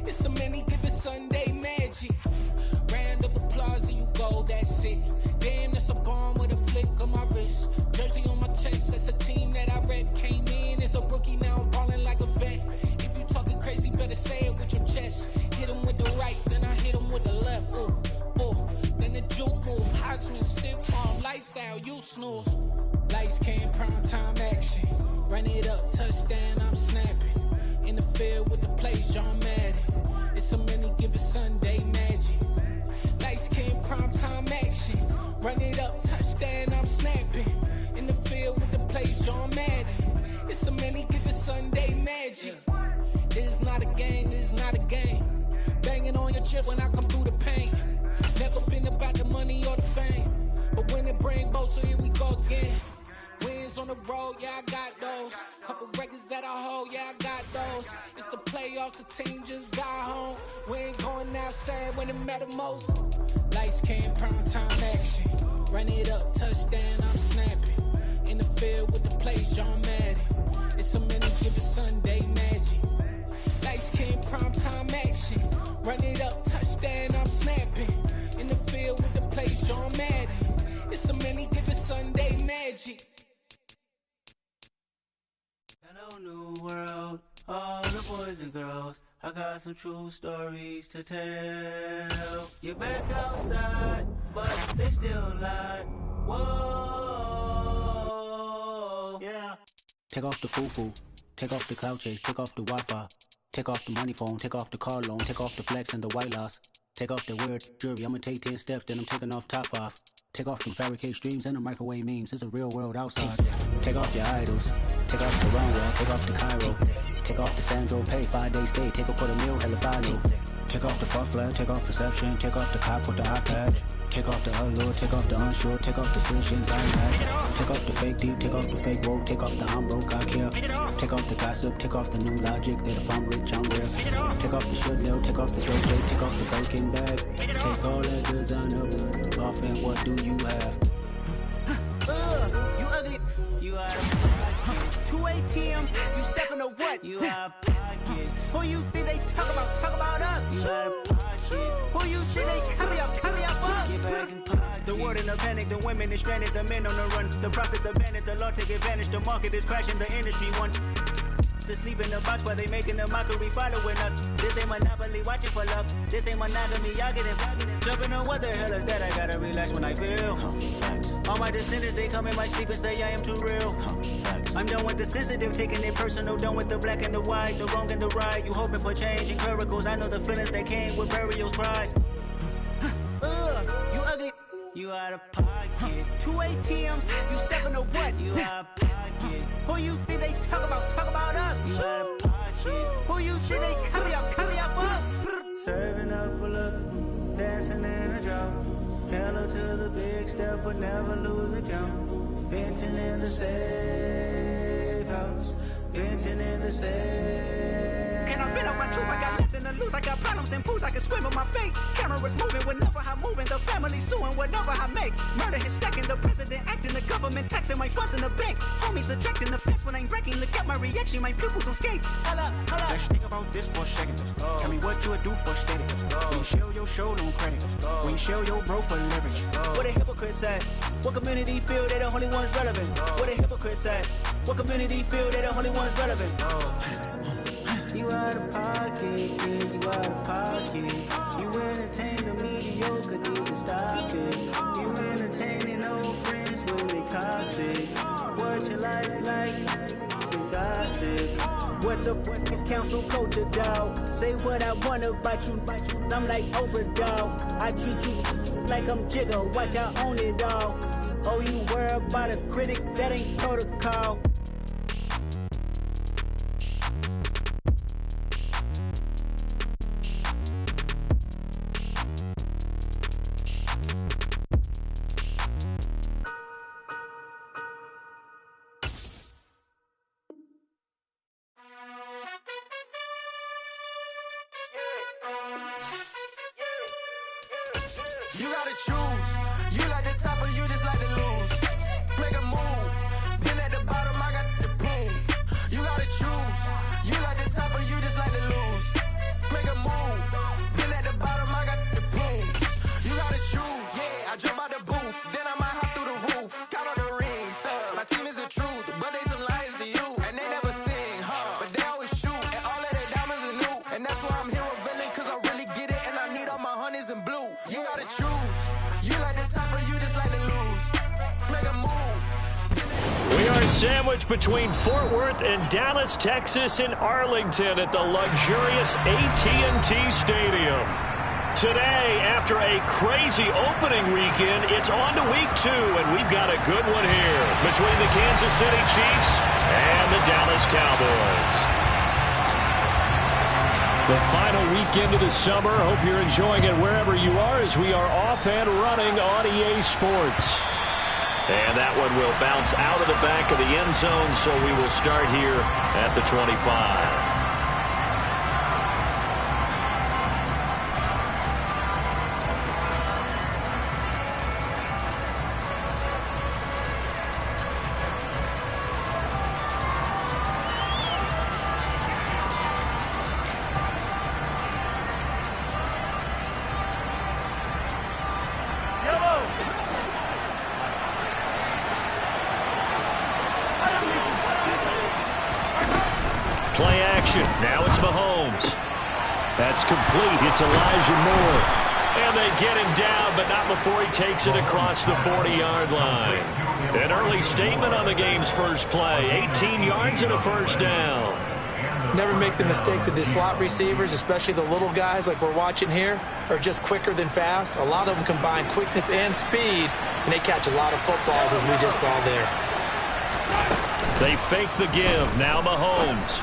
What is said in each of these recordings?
It's a many given Sunday magic. Round of applause and you go, that's it. Damn, that's a bomb with a flick on my wrist. Jersey on my chest, that's a team that I rep. Came in as a rookie, now I'm ballin' like a vet. If you talking crazy, better say it with your chest. Hit him with the right, then I hit him with the left. Ooh, ooh, then the juke move. Heisman, stiff arm, lights out, you snooze. Lights came, prime time action. Run it up, touchdown, I'm snapping. In the field with the plays, John Madden. It's a many given Sunday magic. Lights came, prime time action. Run it up, touchdown, I'm snapping. In the field with the plays, John Madden. It's a many given Sunday magic. This is not a game, this is not a game. Banging on your chest when I come through the pain. Never been about the money or the fame. But when it bring both, so here we go again. Wins on the road, yeah, I got those. Couple records that I hold, yeah, I got those. It's the playoffs, the team just got home. We ain't going outside when it matter most. Lights came, prime time action. Run it up, touchdown, I'm snapping. In the field with the plays, John Madden. It's a many given Sunday magic. Lights came, prime time action. Run it up, touchdown, I'm snapping. In the field with the plays, John Madden. It's a many given Sunday magic. Hello, new world, all the boys and girls. I got some true stories to tell. You're back outside, but they still lie. Whoa, yeah. Take off the foo-foo, take off the cloud chase, take off the Wi-Fi. Take off the money phone, take off the car loan, take off the flex and the white loss. Take off the weird jewelry, I'ma take 10 steps, then I'm taking off top 5. Take off them fabricate streams and the microwave memes, it's a real world outside. Take off your idols, take off the runway, take off the Cairo. Take off the Sandro Pay, 5 days stay, take a quarter meal, hella final. Take off the fuck flag, take off perception, take off the cop with the iPad. Take off the allure, take off the unsure, take off decisions I had. Take off the fake deep, take off the fake woke, take off the I'm broke, I care. Take off the gossip, take off the new logic, that if I'm rich, I'm real. Take off the should know, take off the dope, take off the broken bag. Take all that designer off and what do you have? You ugly, you out of pocket. 2 ATMs, you stepping to what? You out of pocket. Who you think they talk about us? You out of pocket. Who you think they carry up us? Get back in pocket. The world in a panic, the women is stranded, the men on the run. The profits abandoned, the law take advantage, the market is crashing, the industry wants to sleep in the box while they making a mockery following us. This ain't Monopoly, watching for love. This ain't monogamy, y'all getting jumping on what the hell is that? I gotta relax when I feel. All my descendants, they come in my sleep and say I am too real. I'm done with the sensitive, taking it personal. Done with the black and the white, the wrong and the right. You hoping for change and miracles. I know the feelings that came with burial cries. You ugly, you out of pocket. 2 ATMs, you stepping to what? You out of pocket. Who you think they talk about us? You out of pocket. Who you think they carry up us? Serving up a look, dancing in a drop. Hello to the big step, but never lose a count. Venting in the safe house, venting in the safe. Can I vent out my truth? I got nothing to lose. I got problems and fools. I can swim with my fate. Cameras moving whenever I'm moving. The family suing whatever I make. Murder is stacking. The president acting. The government taxing my funds in the bank. Homies ejecting the fence when I'm breaking. Look at my reaction. My pupils on skates. Holla. Let's think about this for a second. Tell me what you would do for status. When you show your show, no credit. When you show your bro for leverage. What a hypocrite said. What community feel they the only ones relevant? What a hypocrite said. What community feel they the only ones relevant? You out of pocket, yeah, you out of pocket. You entertain the mediocre, need to stop it. You entertaining old friends when they toxic. What your life like? You gossip. What the is council culture, dog? Say what I want about you. I'm like overdog. I treat you like I'm Jigga. Watch I own it all. Oh, you worry about a critic? That ain't protocol. You gotta choose. You like the top or you just like to lose. Make a move. Been at the bottom, I got the proof. You gotta choose. You like the top or you just like to lose. Make a move. That's why I'm here with Villain, cause I really get it, and I need all my honeys in blue. You gotta choose. You like the top or you just like to lose. Make a move. We are sandwiched between Fort Worth and Dallas, Texas, and Arlington at the luxurious AT&T Stadium. Today, after a crazy opening weekend, it's on to week 2, and we've got a good one here between the Kansas City Chiefs and the Dallas Cowboys. The final weekend of the summer. Hope you're enjoying it wherever you are as we are off and running on EA Sports. And that one will bounce out of the back of the end zone, so we will start here at the 25. Play action. Now it's Mahomes. That's complete. It's Elijah Moore. And they get him down, but not before he takes it across the 40-yard line. An early statement on the game's first play. 18 yards and a first down. Never make the mistake that the slot receivers, especially the little guys like we're watching here, are just quicker than fast. A lot of them combine quickness and speed, and they catch a lot of footballs, as we just saw there. They fake the give. Now Mahomes.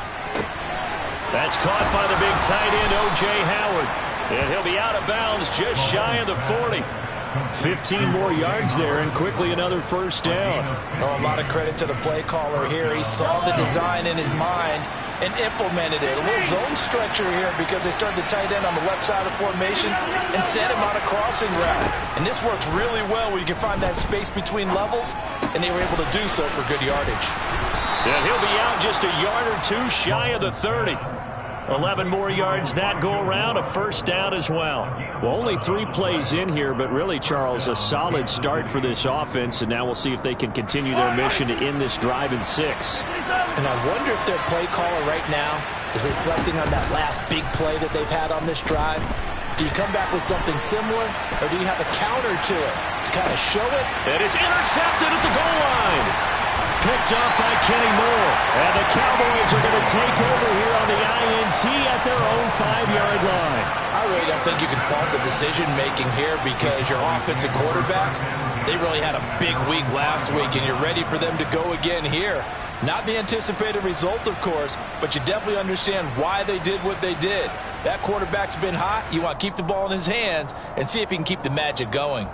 That's caught by the big tight end, O.J. Howard. And he'll be out of bounds just shy of the 40. 15 more yards there, and quickly another first down. Oh, a lot of credit to the play caller here. He saw the design in his mind and implemented it. A little zone stretcher here because they started the tight end on the left side of the formation and sent him on a crossing route. And this works really well where you can find that space between levels, and they were able to do so for good yardage. And he'll be out just a yard or two shy of the 30. 11 more yards that go around, a first down as well. Well, only 3 plays in here, but really, Charles, a solid start for this offense, and now we'll see if they can continue their mission to end this drive in 6. And I wonder if their play caller right now is reflecting on that last big play that they've had on this drive. Do you come back with something similar, or do you have a counter to it to kind of show it? And it's intercepted at the goal line. Picked up by Kenny Moore. And the Cowboys are going to take over here on the INT at their own 5-yard line. I really don't think you can fault the decision-making here because your offensive quarterback, they really had a big week last week, and you're ready for them to go again here. Not the anticipated result, of course, but you definitely understand why they did what they did. That quarterback's been hot. You want to keep the ball in his hands and see if he can keep the magic going.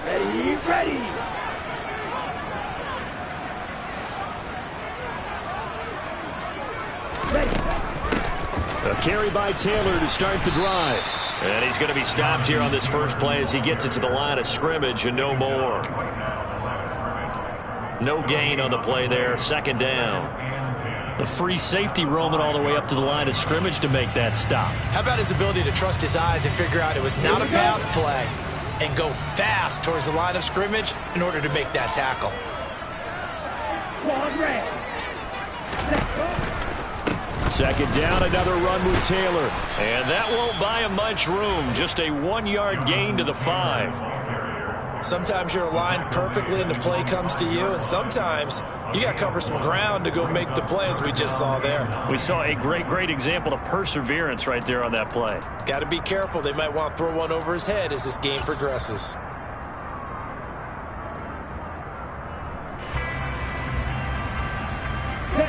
Ready, ready. A carry by Taylor to start the drive. And he's going to be stopped here on this first play as he gets it to the line of scrimmage and no more. No gain on the play there. Second down. The free safety roaming all the way up to the line of scrimmage to make that stop. How about his ability to trust his eyes and figure out it was not a pass play and go fast towards the line of scrimmage in order to make that tackle. Second down, another run with Taylor. And that won't buy him much room. Just a 1-yard gain to the 5. Sometimes you're aligned perfectly and the play comes to you, and sometimes you got to cover some ground to go make the play, as we just saw there. We saw a great example of perseverance right there on that play. Got to be careful. They might want to throw one over his head as this game progresses.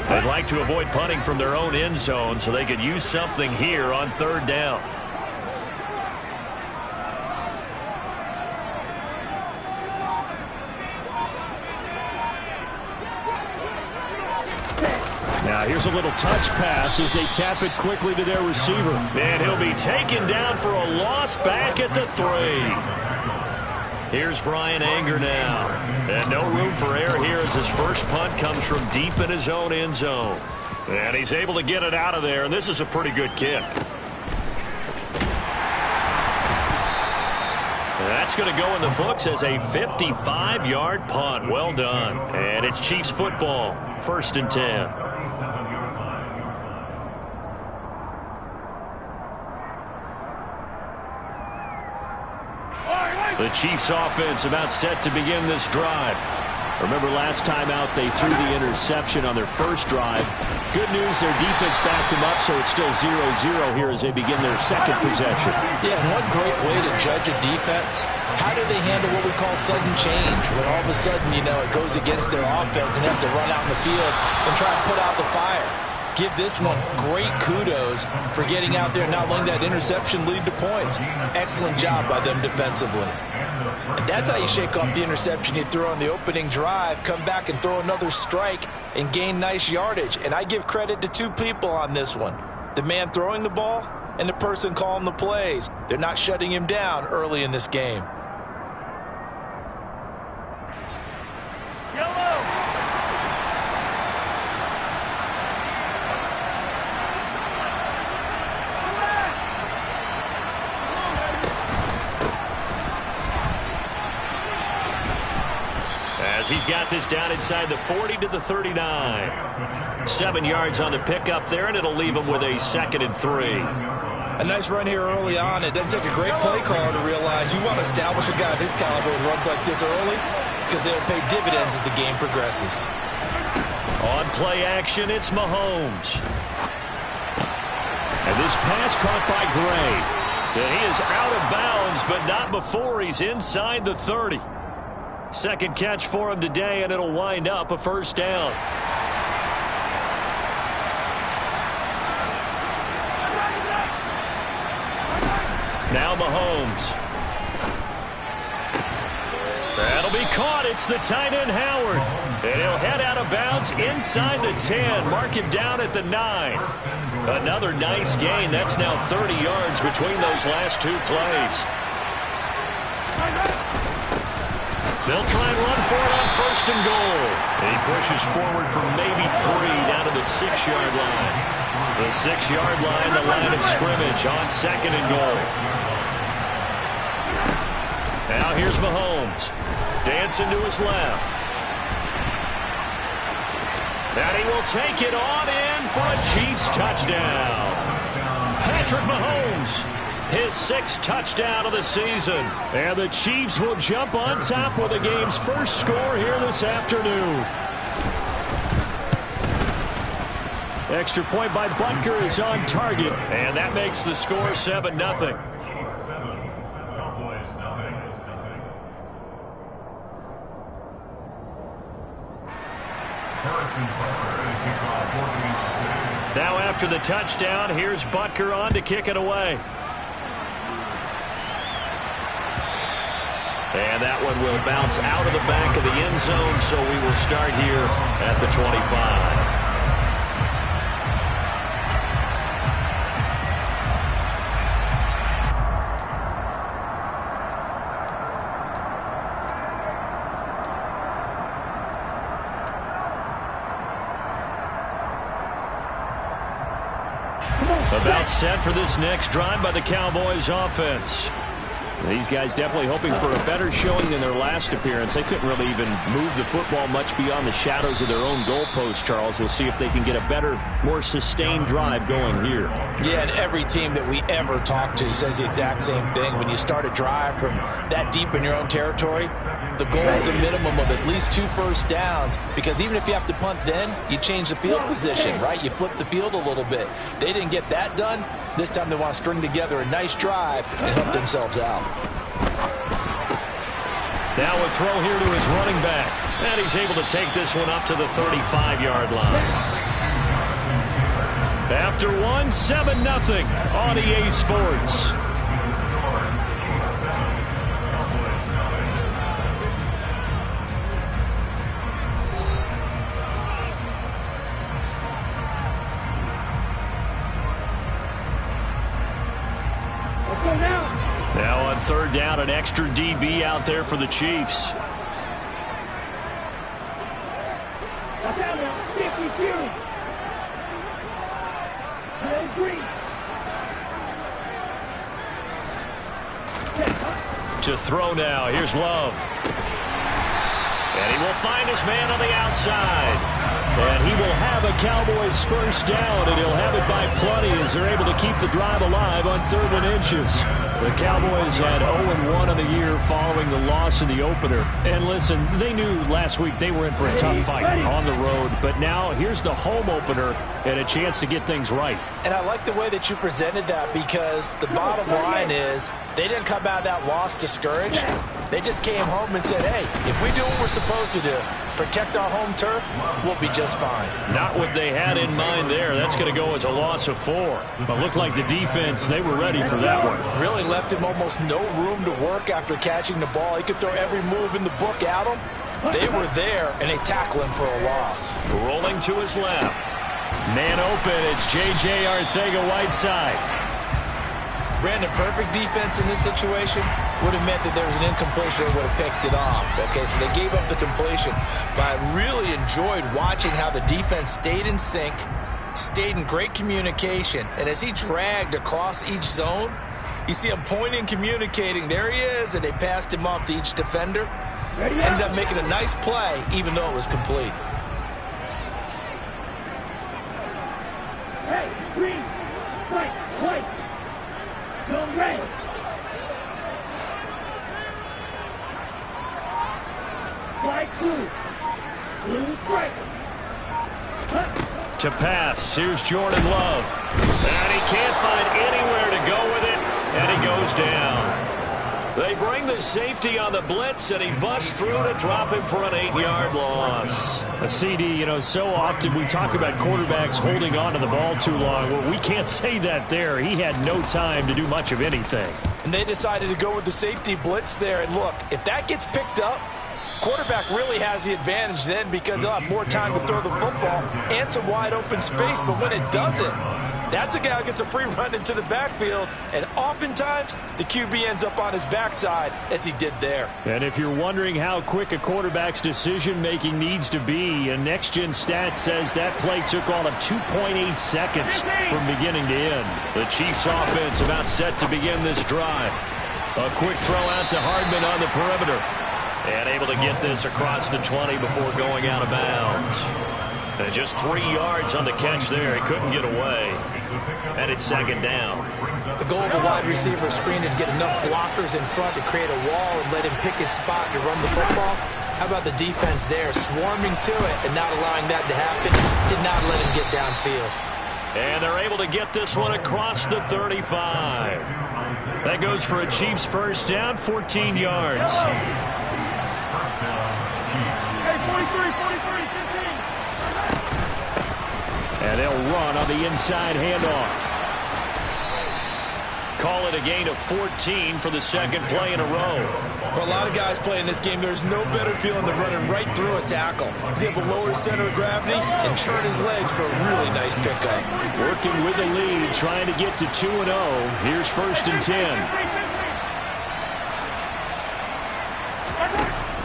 They'd like to avoid punting from their own end zone so they could use something here on third down. Now here's a little touch pass as they tap it quickly to their receiver. And he'll be taken down for a loss back at the 3. Here's Brian Anger now. And no room for error here as his first punt comes from deep in his own end zone. And he's able to get it out of there, and this is a pretty good kick. That's going to go in the books as a 55-yard punt. Well done. And it's Chiefs football, 1st and 10. The Chiefs offense about set to begin this drive. Remember last time out they threw the interception on their first drive. Good news, their defense backed them up, so it's still 0-0 here as they begin their second possession. Yeah, and one great way to judge a defense, how do they handle what we call sudden change? When all of a sudden, you know, it goes against their offense and they have to run out in the field and try and put out the fire. Give this one great kudos for getting out there and not letting that interception lead to points. Excellent job by them defensively. And that's how you shake off the interception you throw on the opening drive, come back and throw another strike and gain nice yardage. And I give credit to two people on this one. The man throwing the ball and the person calling the plays. They're not shutting him down early in this game. He's got this down inside the 40 to the 39. 7 yards on the pickup there, and it'll leave him with a 2nd and 3. A nice run here early on. It doesn't take a great play caller to realize you want to establish a guy of his caliber with runs like this early because they'll pay dividends as the game progresses. On play action, it's Mahomes. And this pass caught by Gray. And he is out of bounds, but not before he's inside the 30. Second catch for him today, and it'll wind up a first down. Now Mahomes. That'll be caught. It's the tight end Howard. And he'll head out of bounds inside the 10. Mark him down at the 9. Another nice gain. That's now 30 yards between those last two plays. They'll try and run for it on 1st and goal. And he pushes forward for maybe 3 down to the 6-yard line. The 6-yard line, the line of scrimmage on 2nd and goal. Now here's Mahomes. Dancing to his left. And he will take it on in for a Chiefs touchdown. Patrick Mahomes. His 6th touchdown of the season. And the Chiefs will jump on top with the game's first score here this afternoon. Extra point by Butker is on target. And that makes the score 7-0. Now after the touchdown, here's Butker on to kick it away. And that one will bounce out of the back of the end zone, so we will start here at the 25. About set for this next drive by the Cowboys offense. These guys definitely hoping for a better showing than their last appearance. They couldn't really even move the football much beyond the shadows of their own goalpost, Charles. We'll see if they can get a better, more sustained drive going here. Yeah, and every team that we ever talk to says the exact same thing. When you start a drive from that deep in your own territory, the goal is a minimum of at least 2 first downs, because even if you have to punt then, you change the field position, right? You flip the field a little bit. They didn't get that done. This time they want to string together a nice drive and help themselves out. Now a throw here to his running back. And he's able to take this one up to the 35-yard line. After one, 7-0 on EA Sports. Now on 3rd down, an extra DB out there for the Chiefs. To throw now. Here's Love. And he will find his man on the outside. And he will have a Cowboys first down, and he'll have it by plenty as as they're able to keep the drive alive on 3rd and inches. The Cowboys had 0-1 on the year following the loss in the opener. And listen, they knew last week they were in for a tough fight on the road. But now here's the home opener and a chance to get things right. And I like the way that you presented that, because the bottom line is they didn't come out of that loss discouraged. They just came home and said, hey, if we do what we're supposed to do, protect our home turf, we'll be just fine. Not what they had in mind there. That's going to go as a loss of 4. But looked like the defense, they were ready for that one. Really left him almost no room to work after catching the ball. He could throw every move in the book at him. They were there, and they tackle him for a loss. Rolling to his left. Man open, it's J.J. Arcega-Whiteside. Brandon, perfect defense in this situation would have meant that there was an incompletion. They would have picked it off. Okay, so they gave up the completion. But I really enjoyed watching how the defense stayed in sync, stayed in great communication. And as he dragged across each zone, you see him pointing, communicating. There he is, and they passed him off to each defender. Ended up making a nice play, even though it was complete. Hey, green, white. Go red. White, blue. Blue, white. To pass, here's Jordan Love. And he can't find anywhere to go with it, and he goes down. They bring the safety on the blitz, and he busts through to drop him for an 8-yard loss. A CD, you know, so often we talk about quarterbacks holding on to the ball too long. Well, we can't say that there. He had no time to do much of anything. And they decided to go with the safety blitz there. And look, if that gets picked up, quarterback really has the advantage then, because he'll have more time to throw the football and some wide open space. But when it doesn't, that's a guy who gets a free run into the backfield, and oftentimes the QB ends up on his backside, as he did there. And if you're wondering how quick a quarterback's decision-making needs to be, a next-gen stat says that play took all of 2.8 seconds from beginning to end. The Chiefs offense about set to begin this drive. A quick throw out to Hardman on the perimeter. And able to get this across the 20 before going out of bounds. And just 3 yards on the catch there. He couldn't get away. And it's 2nd down. The goal of a wide receiver screen is get enough blockers in front to create a wall and let him pick his spot to run the football. How about the defense there, swarming to it and not allowing that to happen? Did not let him get downfield. And they're able to get this one across the 35. That goes for a Chiefs first down, 14 yards. Hey, 43, 15. And they'll run on the inside handoff. Call it a gain of 14 for the 2nd play in a row. For a lot of guys playing this game, there's no better feeling than running right through a tackle. He's able to lower his center of gravity and turn his legs for a really nice pickup. Working with the lead, trying to get to 2-0. Here's 1st and 10.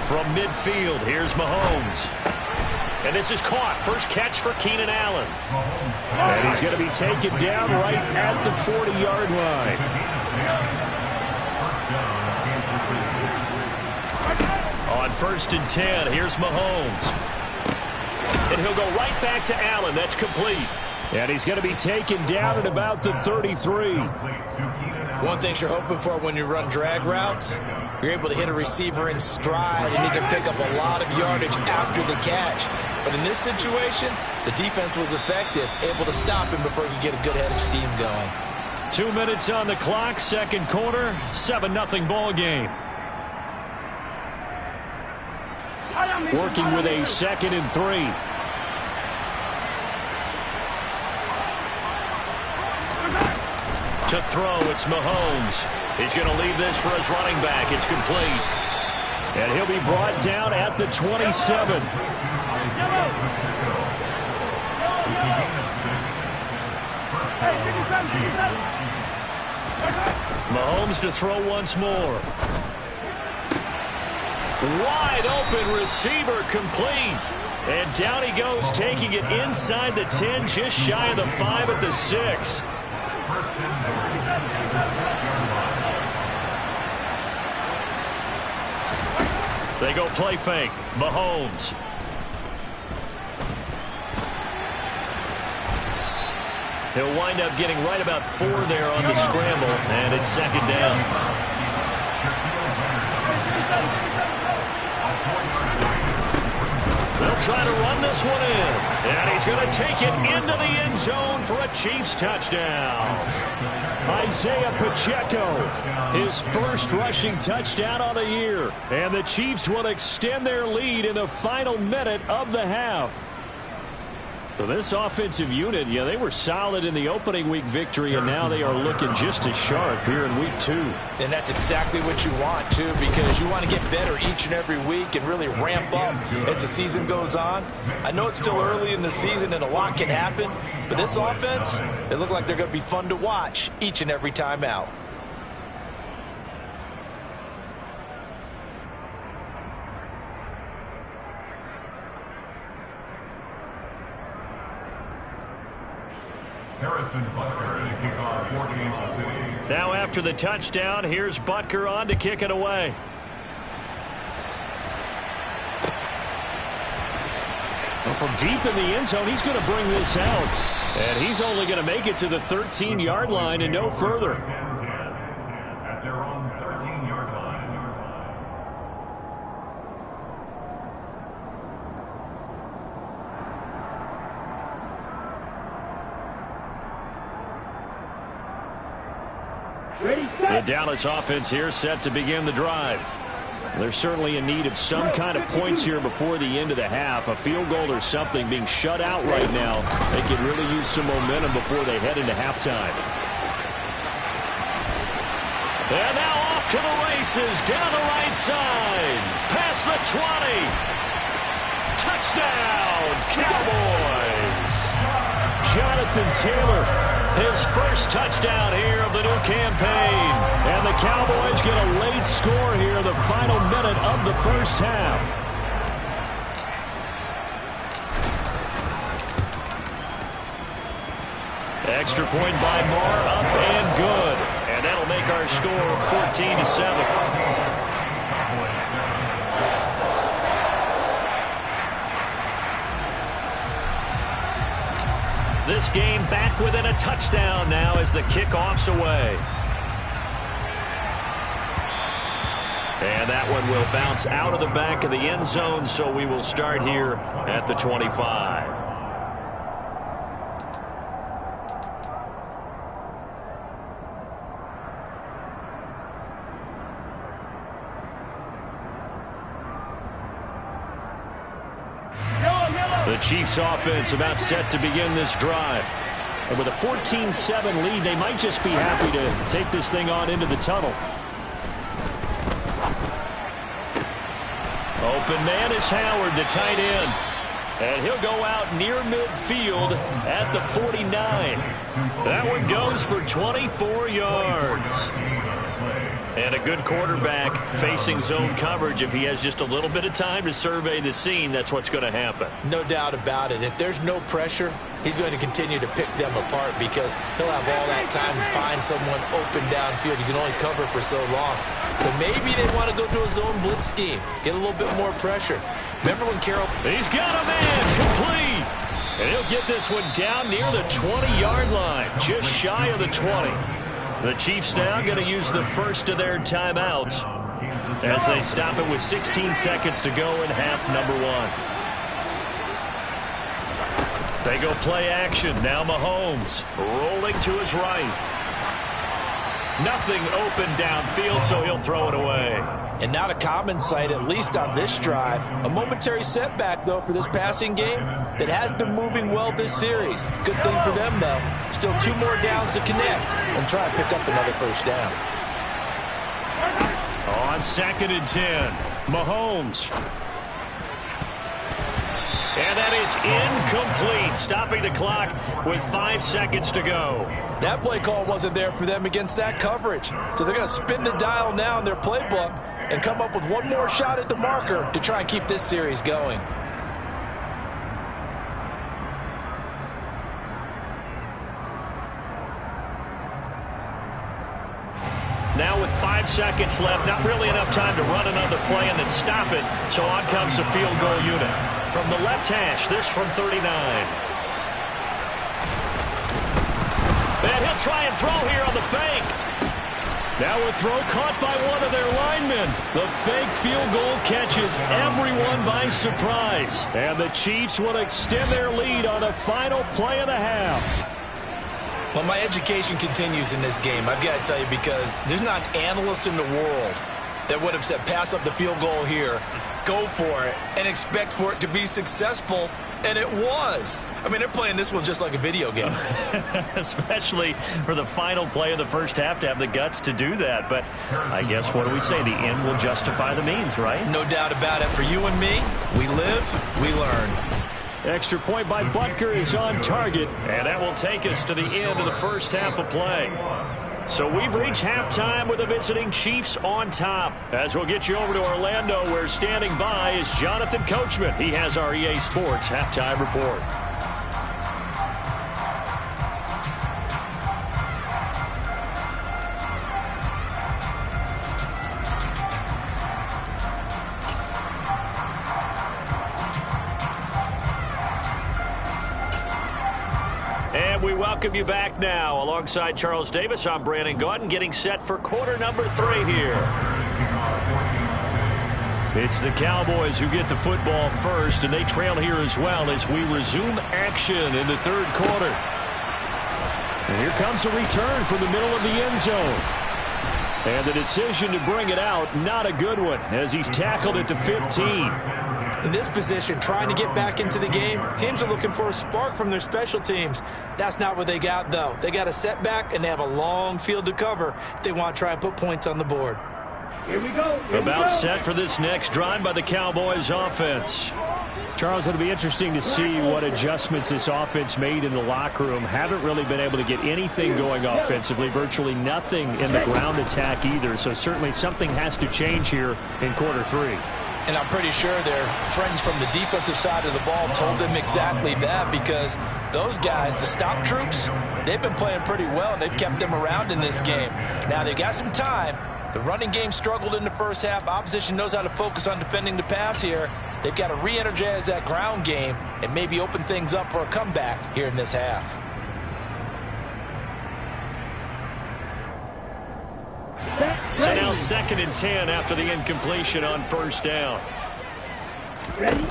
From midfield, here's Mahomes. And this is caught. First catch for Keenan Allen. And he's going to be taken down right at the 40-yard line. On 1st and 10, here's Mahomes. And he'll go right back to Allen. That's complete. And he's going to be taken down at about the 33. One thing you're hoping for when you run drag routes, you're able to hit a receiver in stride, and he can pick up a lot of yardage after the catch. But in this situation, the defense was effective, able to stop him before he could get a good head of steam going. 2 minutes on the clock, 2nd quarter, 7-0 ball game. Working with a 2nd and 3. To throw, it's Mahomes. He's going to leave this for his running back. It's complete. And he'll be brought down at the 27. Mahomes to throw once more. Wide open receiver, complete. And down he goes, taking it inside the 10, just shy of the 5 at the 6. They go play fake. Mahomes. He'll wind up getting right about 4 there on the scramble, and it's second down. They'll try to run this one in, and he's going to take it into the end zone for a Chiefs touchdown. Isaiah Pacheco, his first rushing touchdown on the year, and the Chiefs will extend their lead in the final minute of the half. So this offensive unit, yeah, they were solid in the opening week victory, and now they are looking just as sharp here in week 2. And that's exactly what you want, too, because you want to get better each and every week and really ramp up as the season goes on. I know it's still early in the season and a lot can happen, but this offense, they look like they're going to be fun to watch each and every time out. Harrison Butker to kick off for Kansas City. Now after the touchdown, here's Butker on to kick it away. Well, from deep in the end zone, he's going to bring this out. And he's only going to make it to the 13-yard line and no further. At their own 13-yard line. The Dallas offense here set to begin the drive. They're certainly in need of some kind of points here before the end of the half. A field goal or something, being shut out right now. They could really use some momentum before they head into halftime. And now off to the races, down the right side. Past the 20. Touchdown, Cowboys. Jonathan Taylor, his first touchdown here of the new campaign. And the Cowboys get a late score here, the final minute of the first half. Extra point by Moore, up and good. And that'll make our score 14-7. This game back within a touchdown now as the kickoff's away. And that one will bounce out of the back of the end zone, so we will start here at the 25. The Chiefs offense about set to begin this drive. And with a 14-7 lead, they might just be happy to take this thing on into the tunnel. Open man is Howard, the tight end. And he'll go out near midfield at the 49. That one goes for 24 yards. And a good quarterback facing zone coverage. If he has just a little bit of time to survey the scene, that's what's going to happen. No doubt about it. If there's no pressure, he's going to continue to pick them apart because he'll have all that time to find someone open downfield. You can only cover for so long. So maybe they want to go to a zone blitz scheme, get a little bit more pressure. Remember when Carroll... He's got a man complete. And he'll get this one down near the 20-yard line, just shy of the 20. The Chiefs now going to use the first of their timeouts as they stop it with 16 seconds to go in half number 1. They go play action. Now Mahomes rolling to his right. Nothing open downfield, so he'll throw it away. And not a common sight, at least on this drive. A momentary setback, though, for this passing game that has been moving well this series. Good thing for them, though. Still 2 more downs to connect and try and pick up another first down. On 2nd and 10, Mahomes. And that is incomplete, stopping the clock with 5 seconds to go. That play call wasn't there for them against that coverage. So they're going to spin the dial now in their playbook and come up with one more shot at the marker to try and keep this series going. Now with 5 seconds left, not really enough time to run another play and then stop it. So on comes the field goal unit. From the left hash, this from 39. They'll try and throw here on the fake. Now a throw caught by one of their linemen. The fake field goal catches everyone by surprise. And the Chiefs will extend their lead on the final play of the half. Well, my education continues in this game, I've got to tell you, because there's not an analyst in the world that would have said pass up the field goal here, go for it, and expect for it to be successful, and it was. I mean, they're playing this one just like a video game. Especially for the final play of the first half to have the guts to do that. But I guess, what do we say? The end will justify the means, right? No doubt about it. For you and me, we live, we learn. Extra point by Butker is on target, and that will take us to the end of the first half of play. So we've reached halftime with the visiting Chiefs on top. As we'll get you over to Orlando, where standing by is Jonathan Coachman. He has our EA Sports halftime report. And we welcome you back now. Alongside Charles Davis, I'm Brandon Gaudin, getting set for quarter number 3 here. It's the Cowboys who get the football first, and they trail here as well as we resume action in the third quarter. And here comes a return from the middle of the end zone. And the decision to bring it out, not a good one, as he's tackled at the 15. In this position, trying to get back into the game, teams are looking for a spark from their special teams. That's not what they got, though. They got a setback, and they have a long field to cover if they want to try and put points on the board. Here we go. About set for this next drive by the Cowboys offense. Charles, it'll be interesting to see what adjustments this offense made in the locker room. Haven't really been able to get anything going offensively, virtually nothing in the ground attack either. So certainly something has to change here in quarter 3. And I'm pretty sure their friends from the defensive side of the ball told them exactly that, because those guys, the stop troops, they've been playing pretty well, and they've kept them around in this game. Now, they've got some time. The running game struggled in the first half. Opposition knows how to focus on defending the pass here. They've got to re-energize that ground game and maybe open things up for a comeback here in this half. So now 2nd and 10 after the incompletion on first down. Ready?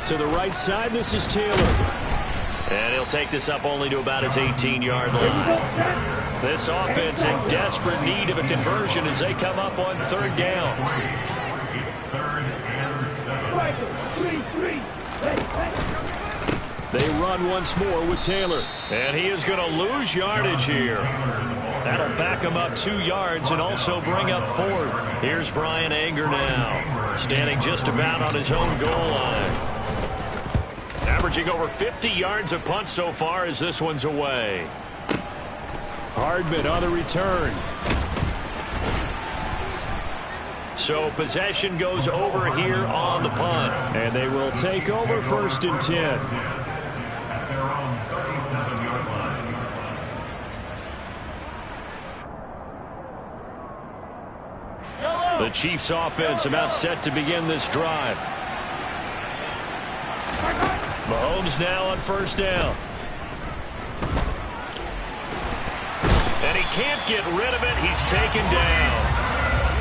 To the right side, this is Taylor. And he'll take this up only to about his 18-yard line. This offense in desperate need of a conversion as they come up on 3rd down. They run once more with Taylor. And he is going to lose yardage here. That'll back him up 2 yards and also bring up 4th. Here's Bryan Anger now, standing just about on his own goal line. Averaging over 50 yards a punt so far as this one's away. Hardman on the return. So possession goes over here on the punt. And they will take over 1st and 10. At their own 37-yard line. The Chiefs offense about set to begin this drive. Mahomes now on 1st down. And he can't get rid of it. He's taken down.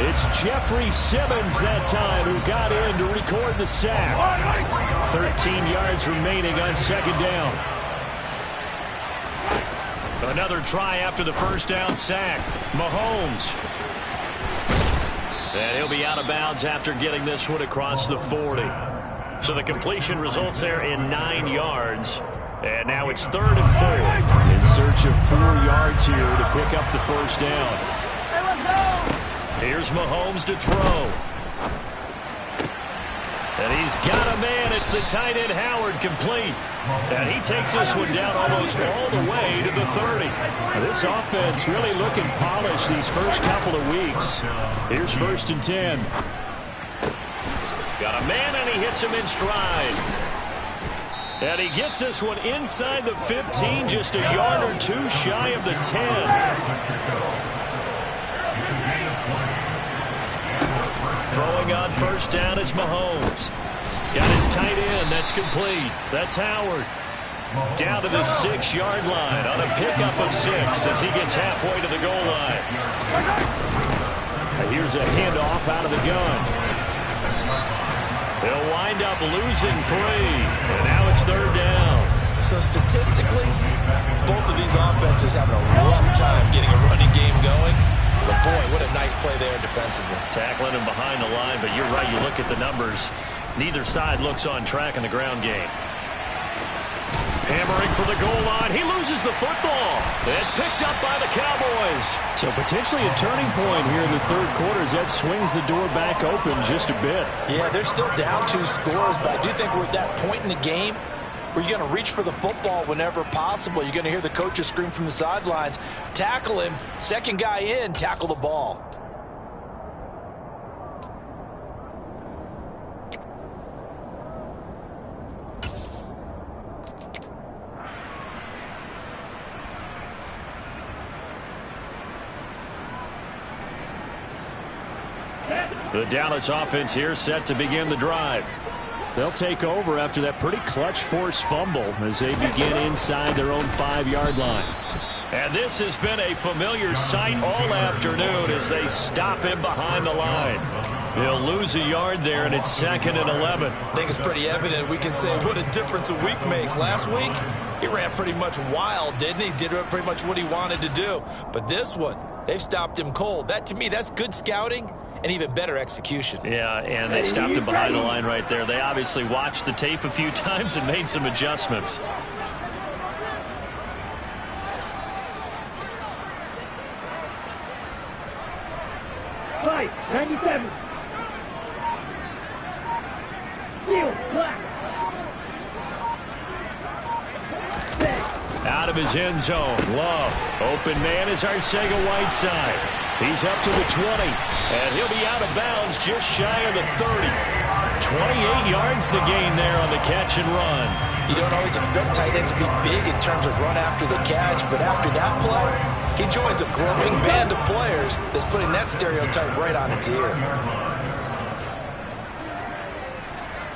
It's Jeffrey Simmons that time who got in to record the sack. 13 yards remaining on 2nd down. Another try after the 1st down sack. Mahomes. And he'll be out of bounds after getting this one across the 40. So the completion results there in 9 yards. And now it's 3rd and 4. In search of 4 yards here to pick up the 1st down. Here's Mahomes to throw. And he's got a man. It's the tight end Howard, complete. And he takes this one down almost all the way to the 30. This offense really looking polished these first couple of weeks. Here's 1st and 10. Got a man, and he hits him in stride. And he gets this one inside the 15, just a yard or 2 shy of the 10. Throwing on 1st down is Mahomes. Got his tight end. That's complete. That's Howard. Down to the 6-yard line on a pickup of 6 as he gets halfway to the goal line. Here's a handoff out of the gun. They'll wind up losing 3, and now it's 3rd down. So statistically, both of these offenses having a rough time getting a running game going. But boy, what a nice play there defensively. Tackling him behind the line, but you're right, you look at the numbers. Neither side looks on track in the ground game. Hammering for the goal line. He loses the football. It's picked up by the Cowboys. So potentially a turning point here in the 3rd quarter as that swings the door back open just a bit. Yeah, they're still down 2 scores, but I do think we're at that point in the game where you're going to reach for the football whenever possible. You're going to hear the coaches scream from the sidelines, tackle him, second guy in, tackle the ball. The Dallas offense here set to begin the drive. They'll take over after that pretty clutch forced fumble as they begin inside their own 5-yard line. And this has been a familiar sight all afternoon as they stop him behind the line. He'll lose a yard there, and it's 2nd and 11. I think it's pretty evident. We can say what a difference a week makes. Last week, he ran pretty much wild, didn't he? Did pretty much what he wanted to do. But this one, they've stopped him cold. That, to me, that's good scouting and even better execution. Yeah, and they stopped him behind the line right there. They obviously watched the tape a few times and made some adjustments. Fight, 97. Field, black. Out of his end zone, Love. Open man is Arcega-Whiteside. He's up to the 20, and he'll be out of bounds just shy of the 30. 28 yards the gain there on the catch and run. You don't always expect tight ends to be big in terms of run after the catch, but after that play, he joins a growing band of players that's putting that stereotype right on its ear.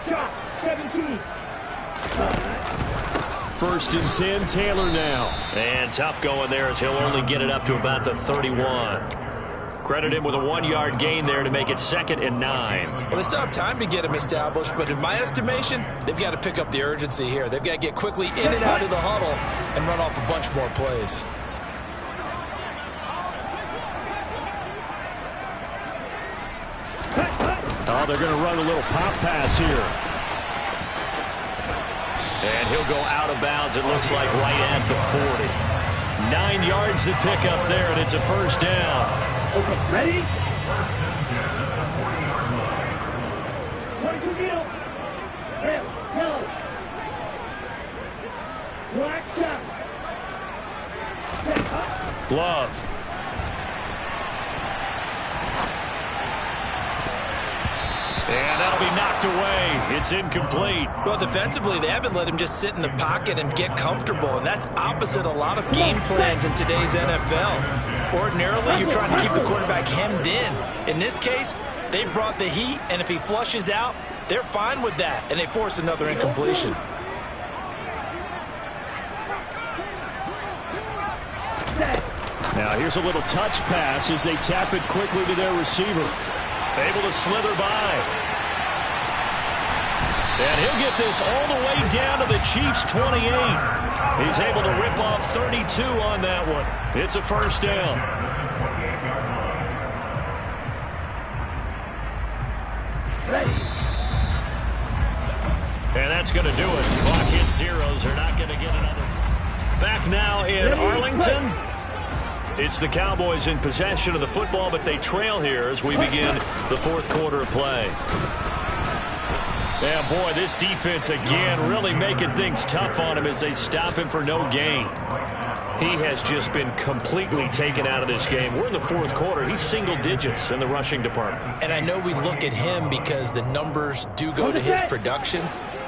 Shot, 17. 1st and 10, Taylor now. And tough going there as he'll only get it up to about the 31. Credit him with a 1-yard gain there to make it 2nd and 9. Well, they still have time to get him established, but in my estimation, they've got to pick up the urgency here. They've got to get quickly in and out of the huddle and run off a bunch more plays. Oh, they're going to run a little pop pass here. And he'll go out of bounds, it looks like, right at the 40. 9 yards to pick up there, and it's a 1st down. Okay, ready? 22 middle. Red, yellow. Black shot. Set up. Love. And that'll be knocked away. It's incomplete. Well, defensively, they haven't let him just sit in the pocket and get comfortable, and that's opposite a lot of game plans in today's NFL. Ordinarily, you're trying to keep the quarterback hemmed in. In this case, they brought the heat, and if he flushes out, they're fine with that, and they force another incompletion. Now here's a little touch pass as they tap it quickly to their receiver. Able to slither by. And he'll get this all the way down to the Chiefs' 28. He's able to rip off 32 on that one. It's a 1st down. And that's going to do it. Clock hits zeros. They're not going to get another. Back now in Arlington. It's the Cowboys in possession of the football, but they trail here as we begin the 4th quarter of play. Yeah, boy, this defense again really making things tough on him as they stop him for no gain. He has just been completely taken out of this game. We're in the 4th quarter. He's single digits in the rushing department. And I know we look at him because the numbers do go to his production.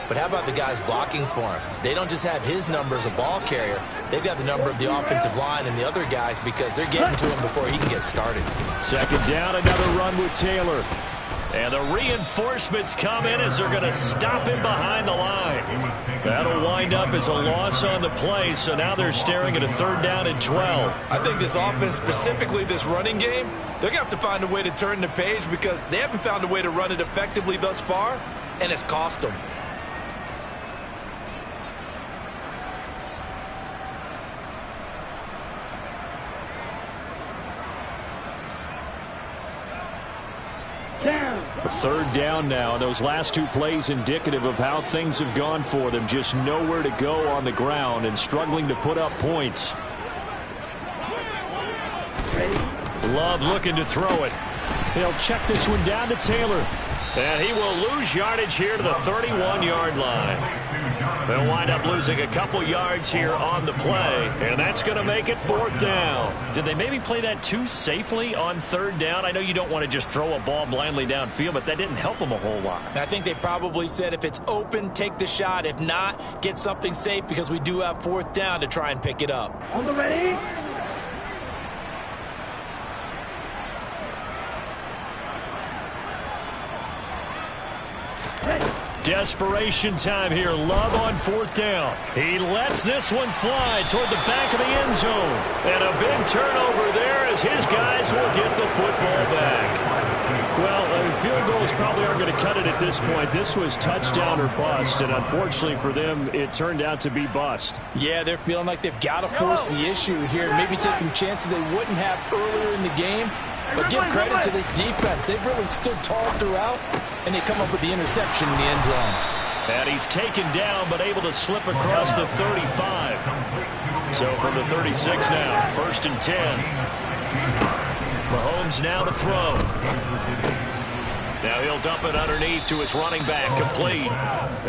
But how about the guys blocking for him? They don't just have his number as a ball carrier. They've got the number of the offensive line and the other guys because they're getting to him before he can get started. 2nd down, another run with Taylor. And the reinforcements come in as they're going to stop him behind the line. That'll wind up as a loss on the play, so now they're staring at a 3rd down and 12. I think this offense, specifically this running game, they're going to have to find a way to turn the page because they haven't found a way to run it effectively thus far, and it's cost them. A 3rd down now. Those last 2 plays indicative of how things have gone for them. Just nowhere to go on the ground and struggling to put up points. Love looking to throw it. He'll check this one down to Taylor. And he will lose yardage here to the 31-yard line. They'll wind up losing a couple yards here on the play, and that's going to make it 4th down. Did they maybe play that too safely on 3rd down? I know you don't want to just throw a ball blindly downfield, but that didn't help them a whole lot. I think they probably said if it's open, take the shot. If not, get something safe because we do have 4th down to try and pick it up. On the ready. Desperation time here. Love on 4th down. He lets this one fly toward the back of the end zone. And a big turnover there as his guys will get the football back. Well, field goals probably aren't going to cut it at this point. This was touchdown or bust, and unfortunately for them, it turned out to be bust. Yeah, they're feeling like they've got to force the issue here. Maybe take some chances they wouldn't have earlier in the game. But give credit to this defense. They've really stood tall throughout, and they come up with the interception in the end zone. And he's taken down, but able to slip across the 35. So from the 36 now, 1st and 10. Mahomes now to throw. Now he'll dump it underneath to his running back, complete.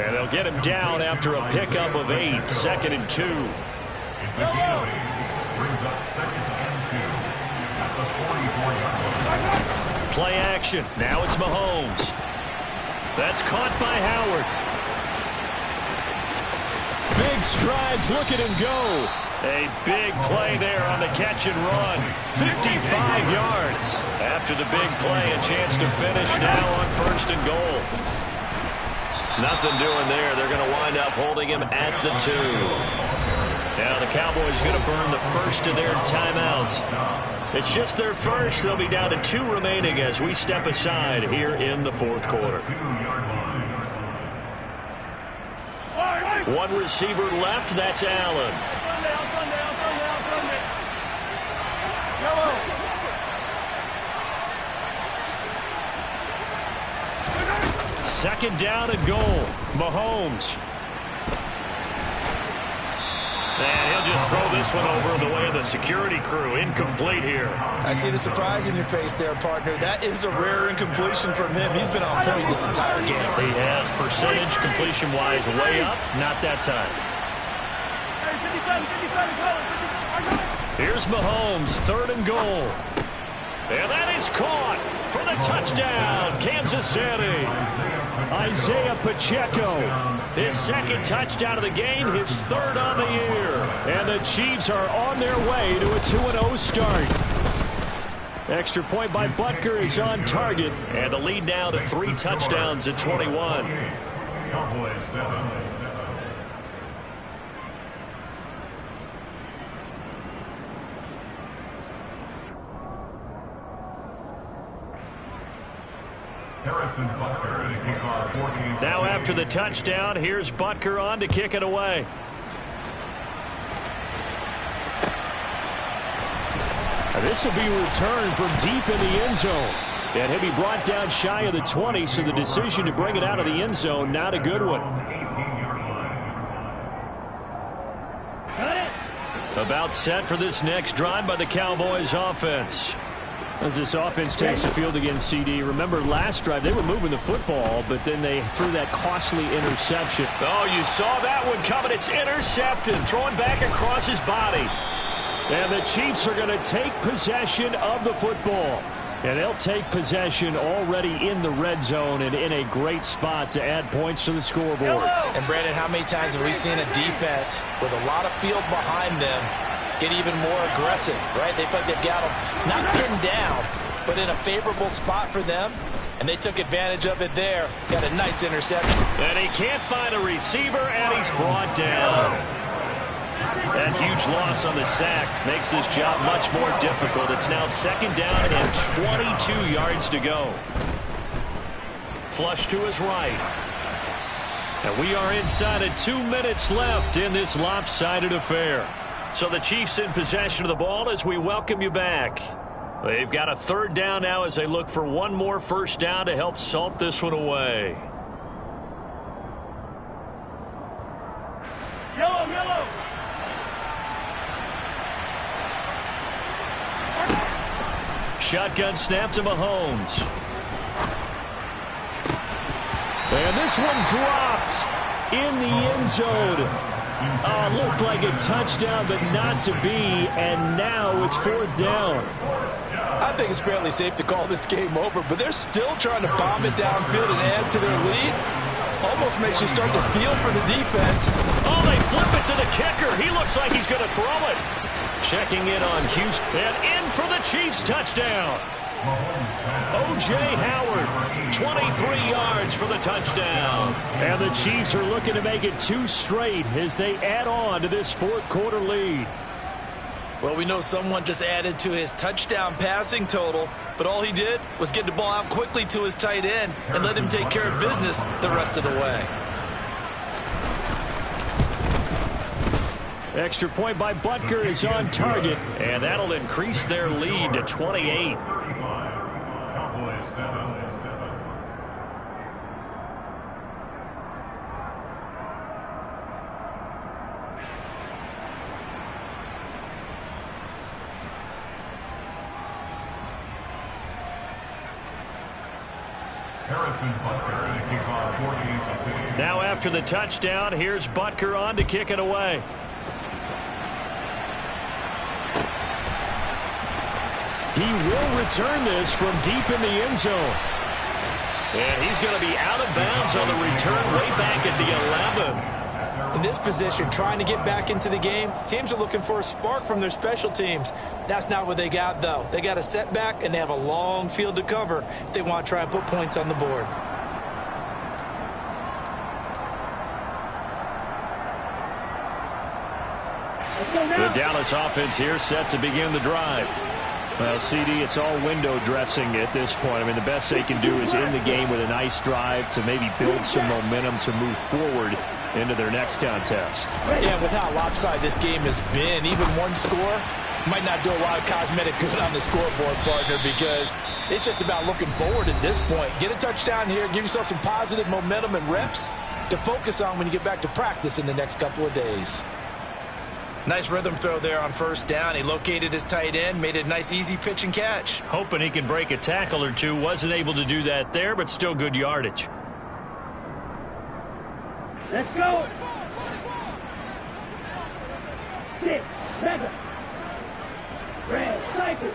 And they'll get him down after a pickup of 8, 2nd and 2. It's McGinley. Brings up 2nd and 2 at the 44-yard line. Play action. Now it's Mahomes. That's caught by Howard. Big strides. Look at him go. A big play there on the catch and run. 55 yards. After the big play, a chance to finish now on 1st and goal. Nothing doing there. They're going to wind up holding him at the 2. Now the Cowboys going to burn the first of their timeouts. It's just their first. They'll be down to 2 remaining as we step aside here in the 4th quarter. 1 receiver left. That's Allen. Second down and goal. Mahomes. And he'll just throw this one over the way of the security crew. Incomplete here. I see the surprise in your face there, partner. That is a rare incompletion from him. He's been on point this entire game. He has percentage completion-wise way up. Not that time. Here's Mahomes, 3rd and goal. And that is caught for the touchdown, Kansas City. Isaiah Pacheco, his 2nd touchdown of the game, his 3rd on the year. And the Chiefs are on their way to a 2-0 start. Extra point by Butker is on target. And the lead now to 3 touchdowns at 21. Now after the touchdown, here's Butker on to kick it away. This will be returned from deep in the end zone. And he'll be brought down shy of the 20, so the decision to bring it out of the end zone, not a good one. About set for this next drive by the Cowboys offense. As this offense takes the field against CD. Remember last drive they were moving the football, but then they threw that costly interception. Oh, you saw that one coming. It's intercepted, throwing back across his body. And the Chiefs are going to take possession of the football. And they'll take possession already in the red zone and in a great spot to add points to the scoreboard. And Brandon, how many times have we seen a defense with a lot of field behind them get even more aggressive, right? They feel like they've got them not pinned down, but in a favorable spot for them. and they took advantage of it there. Got a nice interception. And he can't find a receiver, and he's brought down. That huge loss on the sack makes this job much more difficult. It's now 2nd down and 22 yards to go. Flush to his right. And we are inside of 2 minutes left in this lopsided affair. So the Chiefs in possession of the ball as we welcome you back. They've got a 3rd down now as they look for one more first down to help salt this one away. Yellow, yellow. Shotgun snap to Mahomes. And this one dropped in the end zone. Looked like a touchdown, but not to be. And now it's 4th down. I think it's fairly safe to call this game over, but they're still trying to bomb it downfield and add to their lead. Almost makes you start to feel for the defense. Oh, they flip it to the kicker. He looks like he's going to throw it. Checking in on Houston. And in for the Chiefs touchdown. O.J. Howard, 23 yards for the touchdown. And the Chiefs are looking to make it 2 straight as they add on to this 4th quarter lead. Well, we know someone just added to his touchdown passing total, but all he did was get the ball out quickly to his tight end and let him take care of business the rest of the way. Extra point by Butker is on target, and that'll increase their lead to 28. Now after the touchdown, here's Butker on to kick it away. He will return this from deep in the end zone. And he's going to be out of bounds on the return way back at the 11. In this position, trying to get back into the game, teams are looking for a spark from their special teams. That's not what they got, though. They got a setback, and they have a long field to cover if they want to try and put points on the board. The Dallas offense here set to begin the drive. Well, CD, it's all window dressing at this point. I mean, the best they can do is in the game with a nice drive to maybe build some momentum to move forward into their next contest. Yeah, with how lopsided this game has been, even one score might not do a lot of cosmetic good on the scoreboard, partner, because it's just about looking forward at this point. Get a touchdown here, give yourself some positive momentum and reps to focus on when you get back to practice in the next couple of days. Nice rhythm throw there on first down. He located his tight end, made a nice easy pitch and catch. Hoping he can break a tackle or two. Wasn't able to do that there, but still good yardage. Let's go. 6, 7. Red, cycle.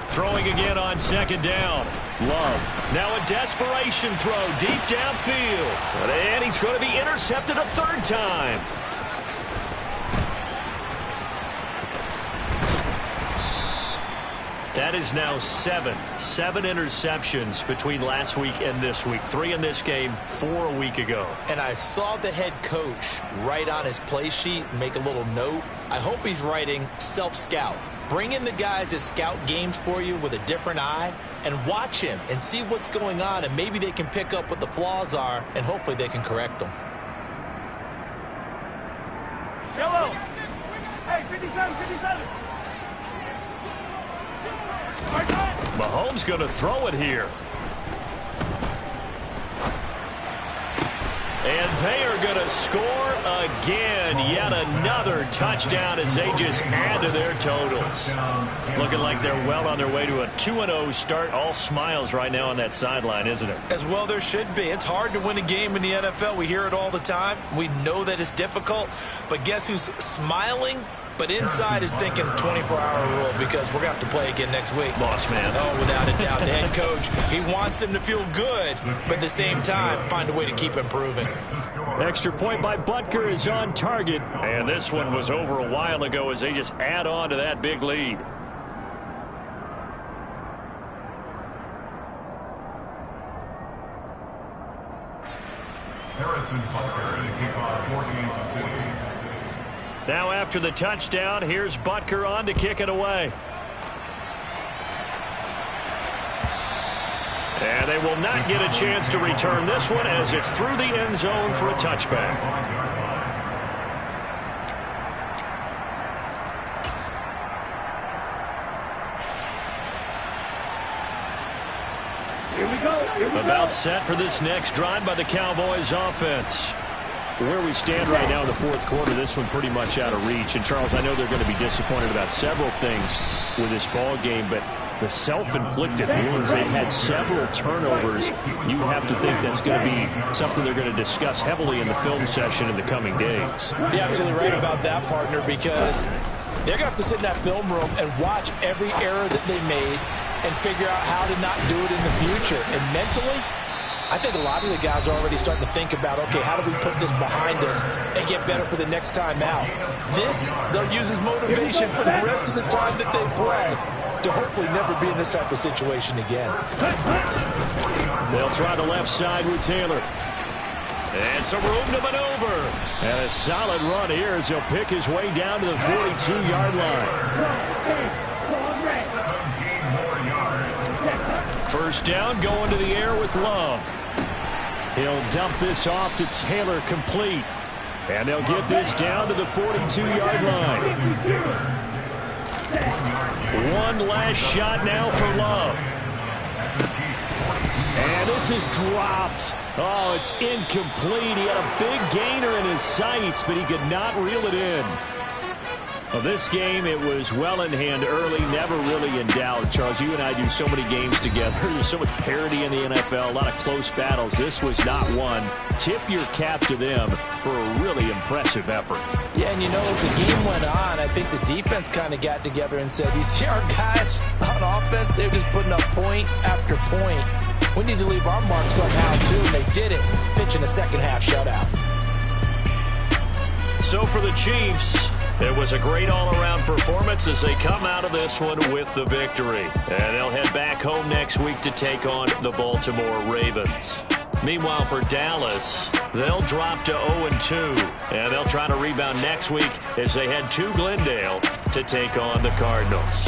Throwing again on second down. Love. Now a desperation throw deep downfield. And he's going to be intercepted a third time. That is now 7 interceptions between last week and this week. 3 in this game, 4 a week ago. And I saw the head coach write on his play sheet, make a little note. I hope he's writing self-scout. Bring in the guys that scout games for you with a different eye and watch him and see what's going on, and maybe they can pick up what the flaws are, and hopefully they can correct them. Yellow. Hey, 57, 57. Mahomes going to throw it here. And they are going to score again. Yet another touchdown as they just add to their totals. Looking like they're well on their way to a 2-0 start. All smiles right now on that sideline, isn't it? As well there should be. It's hard to win a game in the NFL. We hear it all the time. We know that it's difficult. But guess who's smiling? But inside is thinking 24-hour rule, because we're going to have to play again next week. Boss man. Oh, without a doubt. The head coach, he wants them to feel good, but at the same time, find a way to keep improving. Extra point by Butker is on target. And this one was over a while ago as they just add on to that big lead. Harrison Butker to kick off for Kansas City. Now after the touchdown, here's Butker on to kick it away. And they will not get a chance to return this one as it's through the end zone for a touchback. Here we go. About set for this next drive by the Cowboys offense. Where we stand right now in the fourth quarter, this one pretty much out of reach. And, Charles, I know they're going to be disappointed about several things with this ball game, but the self-inflicted wounds, they've had several turnovers. You have to think that's going to be something they're going to discuss heavily in the film session in the coming days. You're absolutely right about that, partner, because they're going to have to sit in that film room and watch every error that they made and figure out how to not do it in the future. And mentally, I think a lot of the guys are already starting to think about, okay, how do we put this behind us and get better for the next time out? This, they'll use as motivation for the rest of the time that they play to hopefully never be in this type of situation again. They'll try the left side with Taylor. And some room to maneuver. And a solid run here as he'll pick his way down to the 42-yard line. First down, going to the air with Love. He'll dump this off to Taylor, complete. And they'll get this down to the 42-yard line. One last shot now for Love. And this is dropped. Oh, it's incomplete. He had a big gainer in his sights, but he could not reel it in. Well, this game, it was well in hand early, never really in doubt. Charles, you and I do so many games together. There's so much parity in the NFL, a lot of close battles. This was not one. Tip your cap to them for a really impressive effort. Yeah, and you know, as the game went on, I think the defense kind of got together and said, you see our guys on offense, they're just putting up point after point. We need to leave our mark somehow, too, and they did it, pitching a second-half shutout. So for the Chiefs, it was a great all-around performance as they come out of this one with the victory. And they'll head back home next week to take on the Baltimore Ravens. Meanwhile, for Dallas, they'll drop to 0-2, and they'll try to rebound next week as they head to Glendale to take on the Cardinals.